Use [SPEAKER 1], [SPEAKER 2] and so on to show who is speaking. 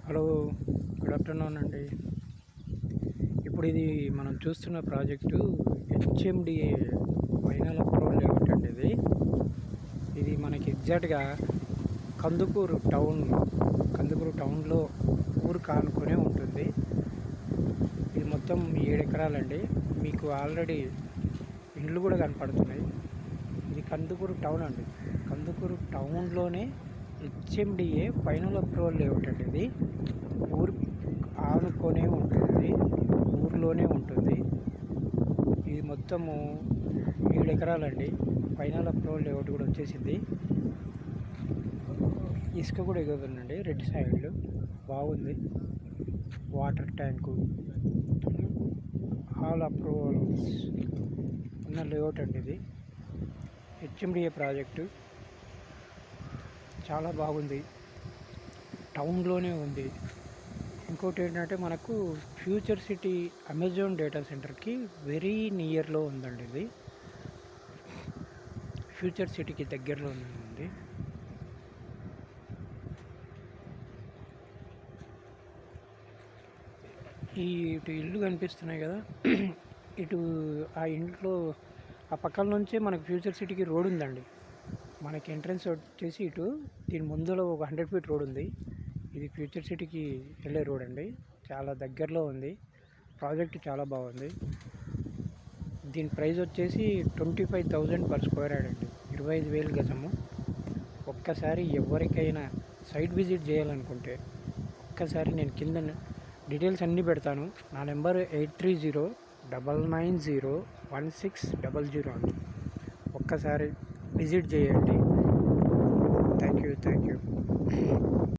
[SPEAKER 1] Hello, good afternoon అండి. ఇప్పుడు ఇది మనం చూస్తున్న project HMDA final approval layout అండి. ఇది మనకి ఎగ్జాక్ట్గా కందుకూరు టౌన్లో ఊరు కానుకొనే ఉంటుంది. ఇది మొత్తం 7 ఎకరాలండి. మీకు ఆల్రెడీ ఇండ్లు కూడా కనపడుతున్నాయి. ఇది కందుకూరు టౌన్ అండి. కందుకూరు టౌన్లోనే హెచ్ఎండిఏ ఫైనల్ అప్రూవల్ లేఅవుట్ అండి. ఇది ఊరు ఆనుకొనే ఉంటుంది, ఊర్లోనే ఉంటుంది. ఇది మొత్తము 7 ఎకరాలండి. ఫైనల్ అప్రూవల్ లేఅవుట్ కూడా వచ్చేసింది. ఇసుక కూడా ఎగుతుందండి, రెడ్ సాయిల్ బాగుంది. వాటర్ ట్యాంకు, ఆల్ అప్రూవల్స్ ఉన్న లేఅవుట్ అండి. ఇది హెచ్ఎండిఏ ప్రాజెక్టు చాలా బాగుంది, టౌన్లోనే ఉంది. ఇంకోటి ఏంటంటే మనకు ఫ్యూచర్ సిటీ అమెజాన్ డేటా సెంటర్కి వెరీ నియర్లో ఉందండి. ఇది ఫ్యూచర్ సిటీకి దగ్గరలో ఉంది. ఇటు ఇల్లు కనిపిస్తున్నాయి కదా, ఇటు ఆ ఇంట్లో ఆ పక్కన నుంచే మనకు ఫ్యూచర్ సిటీకి రోడ్ ఉందండి. మనకి ఎంట్రన్స్ వచ్చేసి ఇటు దీని ముందులో ఒక 100 ఫీట్ రోడ్ ఉంది. ఇది ఫ్యూచర్ సిటీకి వెళ్ళే రోడ్ అండి, చాలా దగ్గరలో ఉంది. ప్రాజెక్ట్ చాలా బాగుంది. దీని ప్రైస్ వచ్చేసి 25,000 పర్ స్క్వేర్ యార్డ్ అండి, 25,000 గజము. ఒక్కసారి ఎవరికైనా సైట్ విజిట్ చేయాలనుకుంటే ఒక్కసారి నేను కింద డీటెయిల్స్ అన్నీ పెడతాను. నా నెంబర్ 8309901600 అండి. ఒక్కసారి విజిట్ చేయండి. Thank you.